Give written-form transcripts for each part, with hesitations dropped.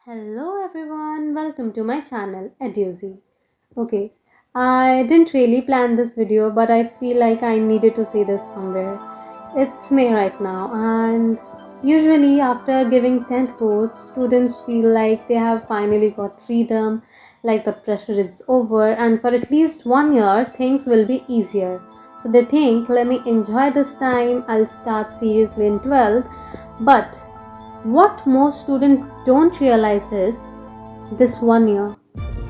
Hello everyone, welcome to my channel Eduzy. Okay, I didn't really plan this video, but I feel like I needed to say this somewhere. It's May right now, and usually after giving 10th boards, students feel like they have finally got freedom, like the pressure is over, and for at least 1 year, things will be easier. So they think, let me enjoy this time, I'll start seriously in 12th. But what most students don't realize is this 1 year,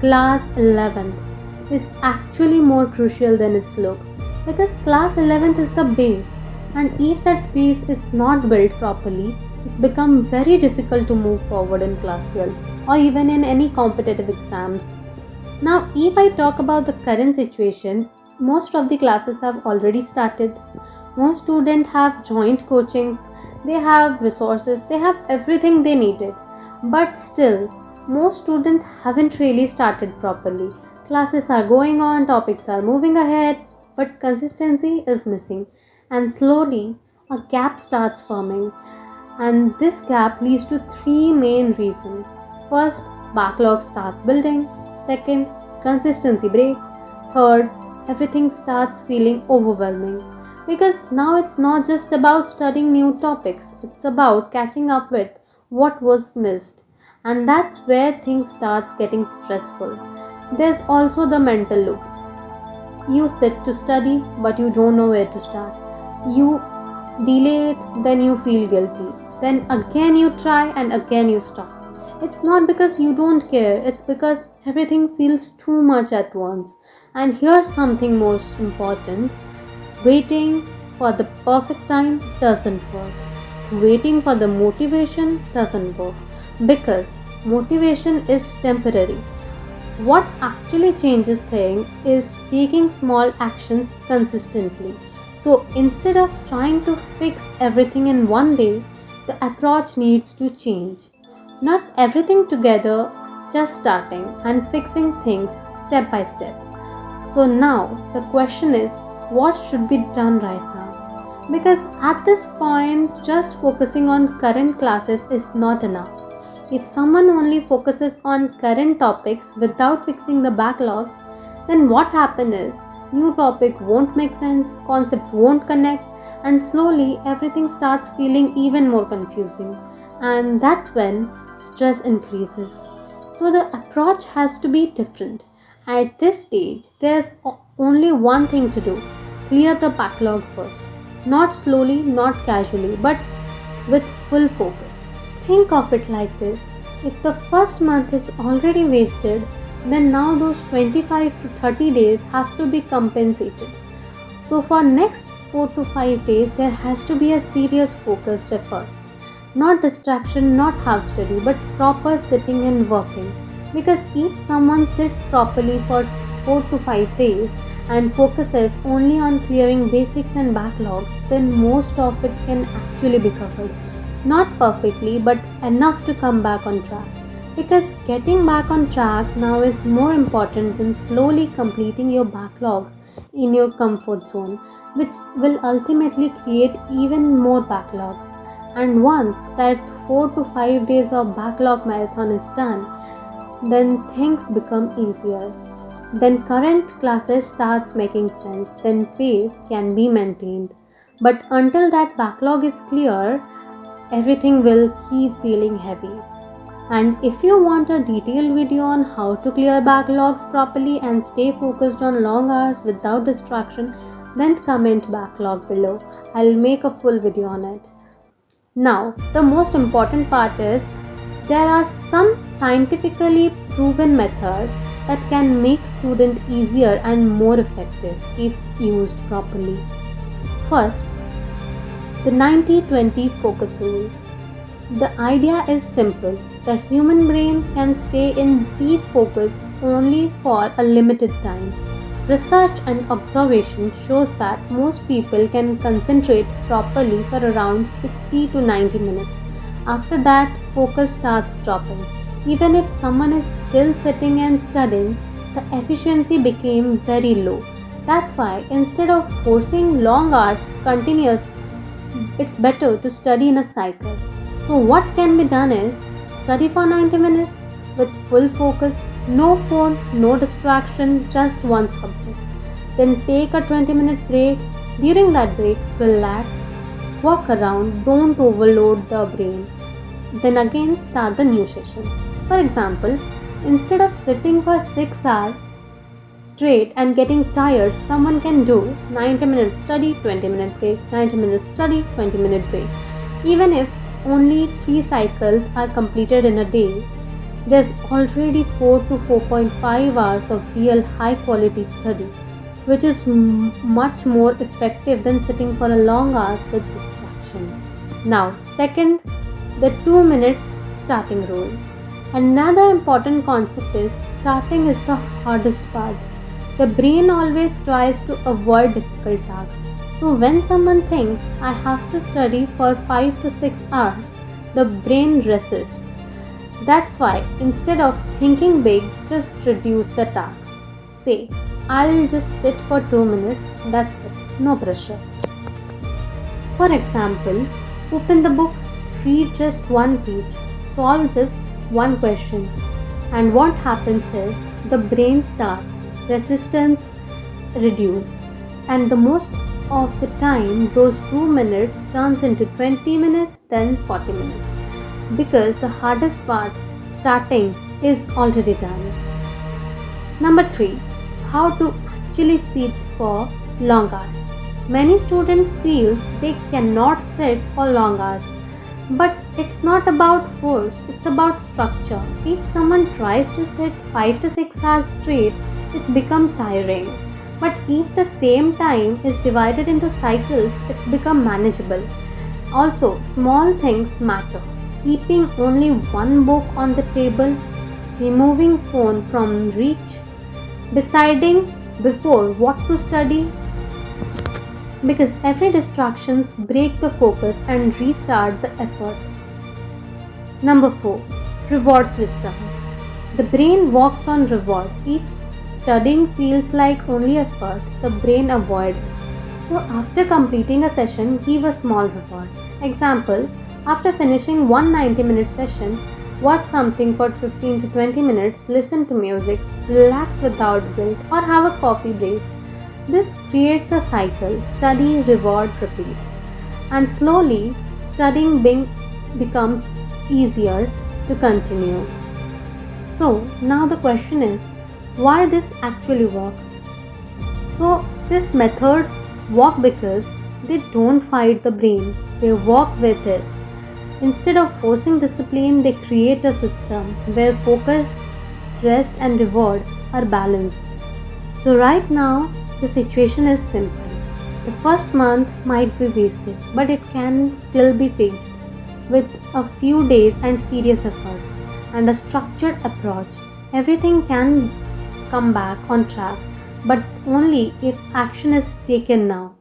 class 11th, is actually more crucial than its look because class 11th is the base, and if that base is not built properly, it's become very difficult to move forward in class 12 or even in any competitive exams. Now, if I talk about the current situation, most of the classes have already started. Most students have joined coachings, they have resources, they have everything they needed. But still, most students haven't really started properly. Classes are going on, topics are moving ahead, but consistency is missing. And slowly, a gap starts forming. And this gap leads to three main reasons. First, backlog starts building. Second, consistency break. Third, everything starts feeling overwhelming. Because now it's not just about studying new topics, it's about catching up with what was missed. And that's where things starts getting stressful. There's also the mental loop. You sit to study, but you don't know where to start. You delay it, then you feel guilty. Then again you try and again you stop. It's not because you don't care, it's because everything feels too much at once. And here's something most important, waiting for the perfect time doesn't work. Waiting for the motivation doesn't work because motivation is temporary. What actually changes things is taking small actions consistently. So instead of trying to fix everything in one day, the approach needs to change. Not everything together, just starting and fixing things step by step. So now the question is, what should be done right now? Because at this point, just focusing on current classes is not enough. If someone only focuses on current topics without fixing the backlogs, then what happens is new topic won't make sense, concept won't connect, and slowly everything starts feeling even more confusing. And that's when stress increases. So the approach has to be different. At this stage, there's only one thing to do, clear the backlog first. Not slowly, not casually, but with full focus. Think of it like this, if the first month is already wasted, then now those 25 to 30 days have to be compensated. So for next 4 to 5 days there has to be a serious focused effort. Not distraction, not half study, but proper sitting and working. Because if someone sits properly for 4 to 5 days and focuses only on clearing basics and backlogs, then most of it can actually be covered. Not perfectly, but enough to come back on track. Because getting back on track now is more important than slowly completing your backlogs in your comfort zone, which will ultimately create even more backlogs. And once that 4 to 5 days of backlog marathon is done, then things become easier. Then current classes starts making sense, then pace can be maintained. But until that backlog is clear, everything will keep feeling heavy. And if you want a detailed video on how to clear backlogs properly and stay focused on long hours without distraction, then comment backlog below. I'll make a full video on it. Now, the most important part is there are some scientifically proven methods that can make student easier and more effective if used properly. First, the 90-20 focus rule. The idea is simple. The human brain can stay in deep focus only for a limited time. Research and observation shows that most people can concentrate properly for around 60 to 90 minutes. After that, focus starts dropping. Even if someone is still sitting and studying, the efficiency became very low. That's why instead of forcing long hours continuous, it's better to study in a cycle. So what can be done is Study for 90 minutes with full focus, no phone, no distraction, just one subject. Then take a 20-minute break. During that break, relax, walk around, don't overload the brain. Then again start the new session. For example, instead of sitting for 6 hours straight and getting tired, someone can do 90 minutes study, 20 minute break, 90 minutes study, 20-minute break. Even if only 3 cycles are completed in a day, there's already 4 to 4.5 hours of real high quality study, which is much more effective than sitting for a long hours with distraction. Now, second, the 2-minute starting rule. Another important concept is starting is the hardest part. The brain always tries to avoid difficult tasks. So when someone thinks I have to study for 5 to 6 hours, the brain resists. That's why instead of thinking big, just reduce the task. Say, I'll just sit for 2 minutes, that's it, no pressure. For example, open the book, read just one page, solve just one question, and what happens is the brain starts, resistance reduce, and the most of the time those 2 minutes turns into 20 minutes, then 40 minutes, because the hardest part, starting, is already done. Number 3. How to actually sit for long hours. Many students feel they cannot sit for long hours. But it's not about force, it's about structure. If someone tries to sit 5 to 6 hours straight, it's become tiring. But if the same time is divided into cycles, it's become manageable. Also, small things matter. Keeping only one book on the table, removing phone from reach, deciding before what to study, because every distractions break the focus and restart the effort. Number 4. Reward system. The brain works on reward. If studying feels like only effort, the brain avoids it. So after completing a session, give a small reward. Example, after finishing one 90-minute session, watch something for 15 to 20 minutes, listen to music, relax without guilt, or have a coffee break. This creates a cycle, study, reward, repeat. And slowly, studying becomes easier to continue. So, now the question is, why this actually works? So, these methods work because they don't fight the brain, they work with it. Instead of forcing discipline, they create a system where focus, rest, and reward are balanced. So, right now, the situation is simple. The first month might be wasted, but it can still be fixed with a few days and serious efforts and a structured approach. Everything can come back on track, but only if action is taken now.